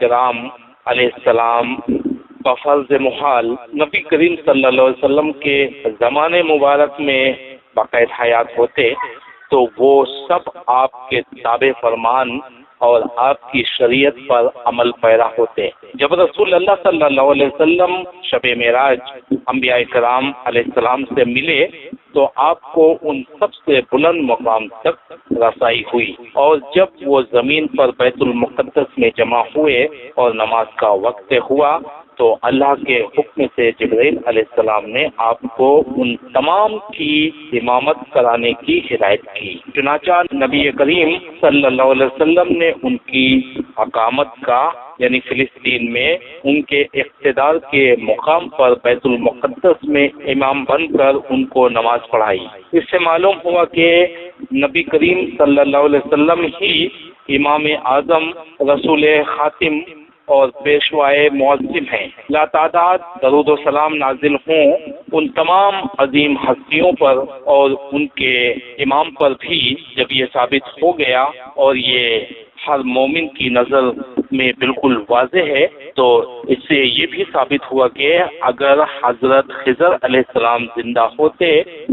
کرام علیہ السلام بفرض محال نبی کریم صلی اللہ علیہ وسلم کے زمانے مبارک میں باقاعدہ حیات ہوتے تو وہ سب آپ کے تابع فرمان اور آپ کی شریعت پر عمل پیرا ہوتے۔ جب رسول اللہ صلی اللہ علیہ وسلم شب معراج انبیاء کرام علیہ السلام سے ملے تو آپ کو ان سب سے بلند مقام تک رسائی ہوئی، اور جب وہ زمین پر بیت المقدس میں جمع ہوئے اور نماز کا وقت ہوا تو اللہ کے حکم سے جبرائیل علیہ السلام نے آپ کو ان تمام کی امامت کرانے کی ہدایت کی۔ چنانچہ نبی کریم صلی اللہ علیہ وسلم نے ان کی اقامت کا یعنی فلسطین میں ان کے اقتدار کے مقام پر بیت المقدس میں امام بن کر ان کو نماز پڑھائی۔ اس سے معلوم ہوا کہ نبی کریم صلی اللہ علیہ وسلم ہی امام اعظم، رسول خاتم اور پیشوائے معظم ہیں۔ لاتعداد درود و سلام نازل ہوں ان تمام عظیم ہستیوں پر اور ان کے امام پر بھی۔ جب یہ ثابت ہو گیا اور یہ ہر مومن کی نظر میں بالکل واضح ہے تو اس سے یہ بھی ثابت ہوا کہ اگر حضرت خضر علیہ السلام زندہ ہوتے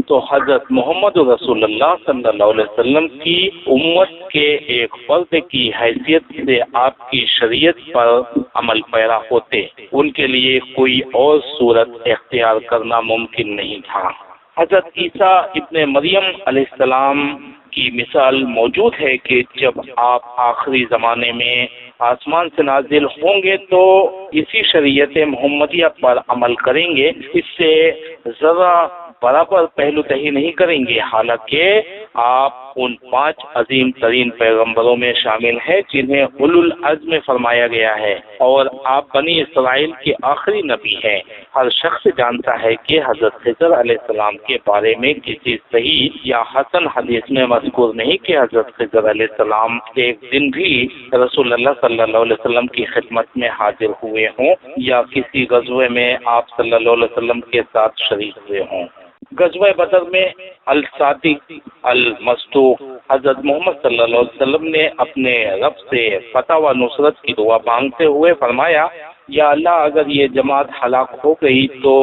تو حضرت محمد رسول اللہ صلی اللہ علیہ وسلم کی امت کے ایک فرد کی حیثیت سے آپ کی شریعت پر عمل پیرا ہوتے، ان کے لیے کوئی اور صورت اختیار کرنا ممکن نہیں تھا۔ حضرت عیسیٰ ابن مریم علیہ السلام کی مثال موجود ہے کہ جب آپ آخری زمانے میں آسمان سے نازل ہوں گے تو اسی شریعت محمدیہ پر عمل کریں گے، اس سے ذرا برابر پہلو تہی نہیں کریں گے، حالانکہ آپ ان 5 عظیم ترین پیغمبروں میں شامل ہیں جنہیں اولو العزم فرمایا گیا ہے، اور آپ بنی اسرائیل کے آخری نبی ہیں۔ ہر شخص جانتا ہے کہ حضرت خضر علیہ السلام کے بارے میں کسی صحیح یا حسن حدیث میں مذکور نہیں کہ حضرت خضر علیہ السلام ایک دن بھی رسول اللہ صلی اللہ علیہ وسلم کی خدمت میں حاضر ہوئے ہوں یا کسی غزوے میں آپ صلی اللہ علیہ وسلم کے ساتھ شریک ہوئے ہوں۔ غزوہ بدر میں الصادق المصدوق حضرت محمد صلی اللہ علیہ وسلم نے اپنے رب سے فتح و نصرت کی دعا مانگتے ہوئے فرمایا، یا اللہ اگر یہ جماعت ہلاک ہو گئی تو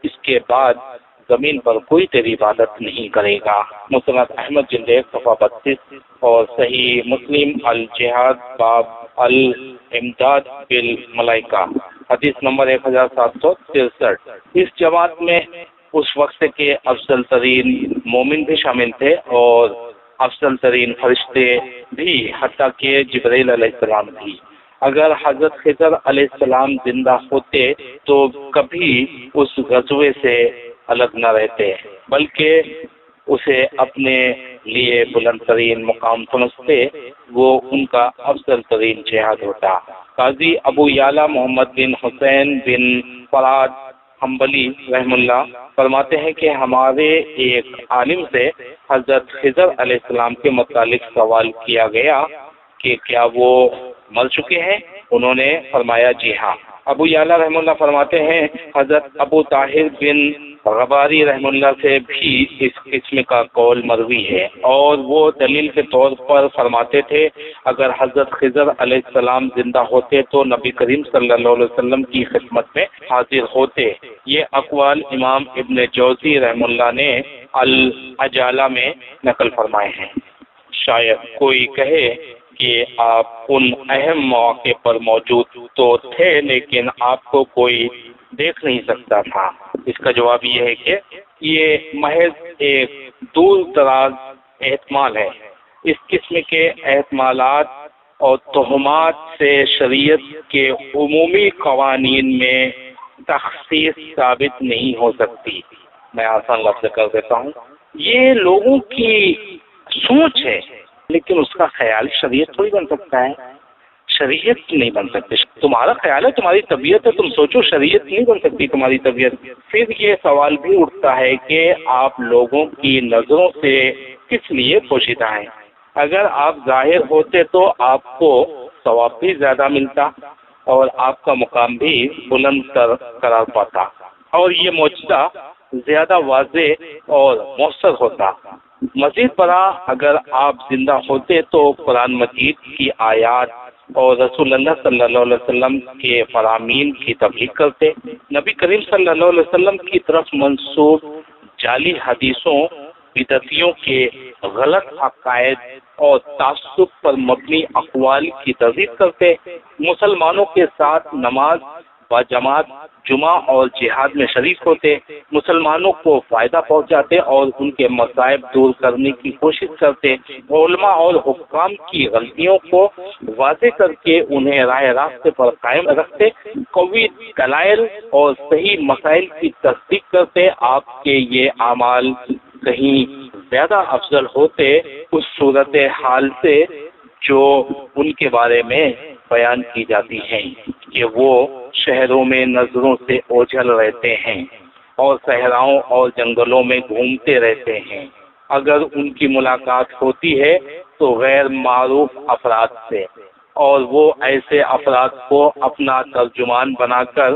اس کے بعد زمین پر کوئی تیری عبادت نہیں کرے گا۔ مسند احمد جلد 1 صفحہ 32 اور صحیح مسلم الجہاد باب الامداد بالملائکہ حدیث نمبر 1763۔ اس جماعت میں اس وقت کے افضل ترین مومن بھی شامل تھے اور افضل ترین فرشتے بھی، حتیٰ کہ جبرائیل علیہ السلام بھی۔ اگر حضرت خضر علیہ السلام زندہ ہوتے تو کبھی اس غزوے سے الگ نہ رہتے، بلکہ اسے اپنے لیے بلند ترین مقام سمجھتے، وہ ان کا افضل ترین جہاد ہوتا۔ قاضی ابو یعلا محمد بن حسین بن فراد حنبلی رحم اللہ فرماتے ہیں کہ ہمارے ایک عالم سے حضرت خضر علیہ السلام کے متعلق سوال کیا گیا کہ کیا وہ مر چکے ہیں؟ انہوں نے فرمایا جی ہاں۔ ابو یعلا رحم اللہ فرماتے ہیں حضرت ابو طاہر بن غباری رحم اللہ سے بھی اس قسم کا قول مروی ہے، اور وہ دلیل کے طور پر فرماتے تھے اگر حضرت خضر علیہ السلام زندہ ہوتے تو نبی کریم صلی اللہ علیہ وسلم کی خدمت میں حاضر ہوتے۔ یہ اقوال امام ابن جوزی رحم اللہ نے العجالہ میں نقل فرمائے ہیں۔ شاید کوئی کہے کہ آپ ان اہم مواقع پر موجود تو تھے لیکن آپ کو کوئی دیکھ نہیں سکتا تھا۔ اس کا جواب یہ ہے کہ یہ محض ایک دور دراز احتمال ہے۔ اس قسم کے احتمالات اور تہمات سے شریعت کے عمومی قوانین میں تخصیص ثابت نہیں ہو سکتی۔ میں آسان لفظ کر دیتا ہوں، یہ لوگوں کی سوچ ہے لیکن اس کا خیال شریعت تھوڑی بن سکتا ہے، شریعت نہیں بن سکتی۔ تمہارا خیال ہے، تمہاری طبیعت ہے، تم سوچو، شریعت نہیں بن سکتی تمہاری طبیعت۔ پھر یہ سوال بھی اٹھتا ہے کہ آپ لوگوں کی نظروں سے کس لیے پوشیدہ ہیں؟ اگر آپ ظاہر ہوتے تو آپ کو ثواب بھی زیادہ ملتا اور آپ کا مقام بھی بلند تر قرار پاتا، اور یہ معجزہ زیادہ واضح اور مؤثر ہوتا۔ مزید برآں اگر آپ زندہ ہوتے تو قرآن مجید کی آیات اور رسول اللہ صلی اللہ علیہ وسلم کے فرامین کی تبلیغ کرتے، نبی کریم صلی اللہ علیہ وسلم کی طرف منسوب جعلی حدیثوں، بدعتیوں کے غلط عقائد اور تعصب پر مبنی اقوال کی تردید کرتے، مسلمانوں کے ساتھ نماز باجماعت، جمعہ اور جہاد میں شریک ہوتے، مسلمانوں کو فائدہ پہنچاتے اور ان کے مصائب دور کرنے کی کوشش کرتے، علماء اور حکام کی غلطیوں کو واضح کر کے انہیں راہ راستے پر قائم رکھتے، قوی دلائل اور صحیح مسائل کی تصدیق کرتے۔ آپ کے یہ اعمال کہیں زیادہ افضل ہوتے اس صورت حال سے جو ان کے بارے میں بیان کی جاتی ہے کہ وہ شہروں میں نظروں سے اوجھل رہتے ہیں اور صحراؤں اور جنگلوں میں گھومتے رہتے ہیں۔ اگر ان کی ملاقات ہوتی ہے تو غیر معروف افراد سے، اور وہ ایسے افراد کو اپنا ترجمان بنا کر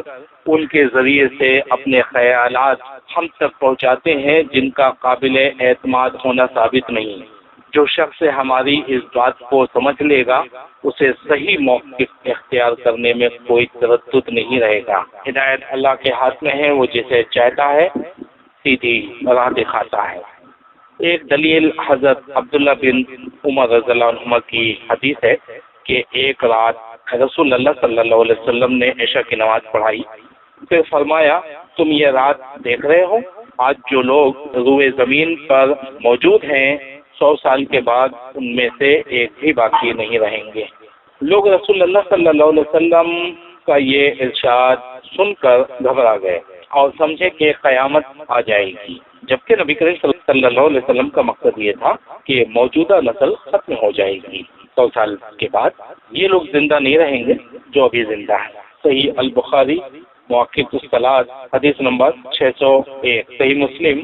ان کے ذریعے سے اپنے خیالات ہم تک پہنچاتے ہیں جن کا قابل اعتماد ہونا ثابت نہیں۔ جو شخص ہماری اس بات کو سمجھ لے گا اسے صحیح موقف اختیار کرنے میں کوئی تردد نہیں رہے گا۔ ہدایت اللہ کے ہاتھ میں ہے، وہ جسے چاہتا ہے سیدھی راہ دکھاتا ہے۔ ایک دلیل حضرت عبداللہ بن عمر رضی اللہ عنہما کی حدیث ہے کہ ایک رات رسول اللہ صلی اللہ علیہ وسلم نے عشاء کی نماز پڑھائی، پھر فرمایا تم یہ رات دیکھ رہے ہو، آج جو لوگ روئے زمین پر موجود ہیں 100 سال کے بعد ان میں سے ایک بھی باقی نہیں رہیں گے۔ لوگ رسول اللہ صلی اللہ علیہ وسلم کا یہ ارشاد سن کر گھبرا گئے اور سمجھے کہ قیامت آ جائے گی، جبکہ نبی کریم صلی اللہ علیہ وسلم کا مقصد یہ تھا کہ موجودہ نسل ختم ہو جائے گی، 100 سال کے بعد یہ لوگ زندہ نہیں رہیں گے جو ابھی زندہ ہے۔ صحیح البخاری مواقیت الصلاۃ حدیث نمبر 601، صحیح مسلم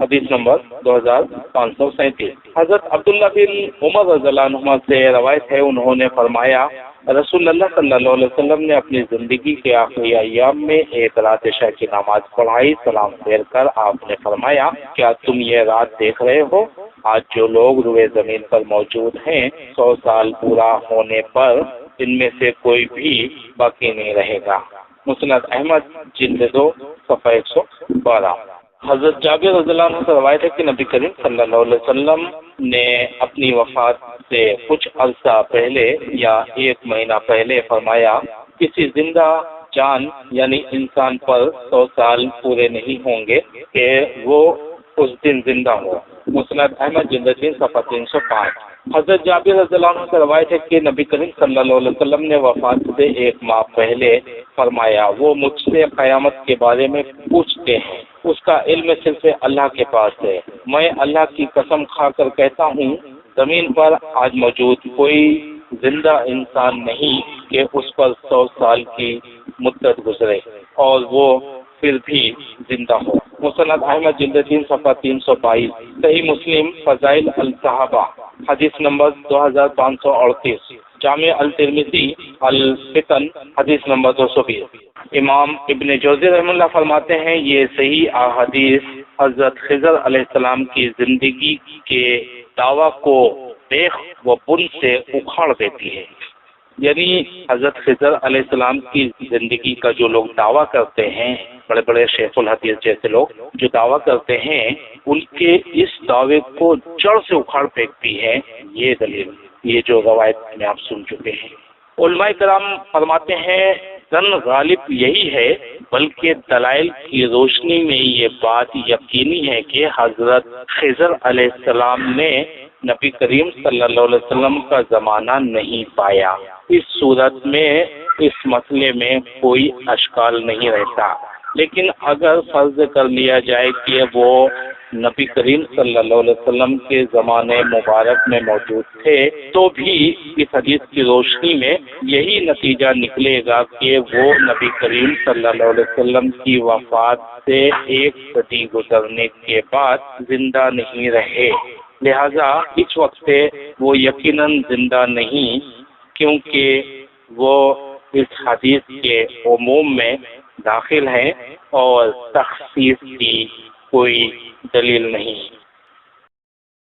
حدیث نمبر 2537۔ حضرت عبداللہ بن عمر رضی اللہ عنہما سے روایت ہے، انہوں نے فرمایا رسول اللہ صلی اللہ علیہ وسلم نے اپنی زندگی کے آخری ایام میں ایک رات عشاء کی نماز پڑھائی، سلام پھیر کر آپ نے فرمایا کیا تم یہ رات دیکھ رہے ہو، آج جو لوگ روئے زمین پر موجود ہیں 100 سال پورا ہونے پر ان میں سے کوئی بھی باقی نہیں رہے گا۔ مسند احمد جلد 2 صفحہ 112۔ حضرت جابر رضی اللہ عنہ سے روایت ہے کہ نبی کریم صلی اللہ علیہ وسلم نے اپنی وفات سے کچھ عرصہ پہلے یا 1 مہینہ پہلے فرمایا کسی زندہ جان یعنی انسان پر 100 سال پورے نہیں ہوں گے کہ وہ اس دن زندہ ہو۔ مسند احمد جلد 3 صفحہ 305۔ حضرت جابر رضی اللہ عنہ سے روایت ہے کہ نبی کریم صلی اللہ علیہ وسلم نے وفات سے 1 ماہ پہلے فرمایا وہ مجھ سے قیامت کے بارے میں پوچھتے ہیں، اس کا علم صرف اللہ کے پاس ہے۔ میں اللہ کی قسم کھا کر کہتا ہوں زمین پر آج موجود کوئی زندہ انسان نہیں کہ اس پر 100 سال کی مدت گزرے اور وہ پھر بھی زندہ ہو۔ مسند احمد جلد 3 صفحہ 322۔ صحیح مسلم فضائل الصحابہ حدیث نمبر 2538۔ جامع الترمذی الفتن حدیث نمبر 220۔ امام ابن جوزی رحمہ اللہ فرماتے ہیں یہ صحیح احادیث حضرت خضر علیہ السلام کی زندگی کے دعویٰ کو بیخ و بن سے اکھاڑ دیتی ہے، یعنی حضرت خضر علیہ السلام کی زندگی کا جو لوگ دعویٰ کرتے ہیں، بڑے بڑے شیخ الحدیث جیسے لوگ جو دعویٰ کرتے ہیں، ان کے اس دعوے کو جڑ سے اکھاڑ پھینکتی ہے یہ دلیل، یہ جو روایت میں آپ سن چکے ہیں۔ علماء کرام فرماتے ہیں زن غالب یہی ہے، بلکہ دلائل کی روشنی میں یہ بات یقینی ہے کہ حضرت خضر علیہ السلام نے نبی کریم صلی اللہ علیہ وسلم کا زمانہ نہیں پایا۔ اس صورت میں اس مسئلے میں کوئی اشکال نہیں رہتا، لیکن اگر فرض کر لیا جائے کہ وہ نبی کریم صلی اللہ علیہ وسلم کے زمانے مبارک میں موجود تھے تو بھی اس حدیث کی روشنی میں یہی نتیجہ نکلے گا کہ وہ نبی کریم صلی اللہ علیہ وسلم کی وفات سے 1 صدی گزرنے کے بعد زندہ نہیں رہے، لہذا اس وقت سے وہ یقیناً زندہ نہیں، کیونکہ وہ اس حدیث کے عموم میں داخل ہیں اور تخصیص کی کوئی دلیل نہیں۔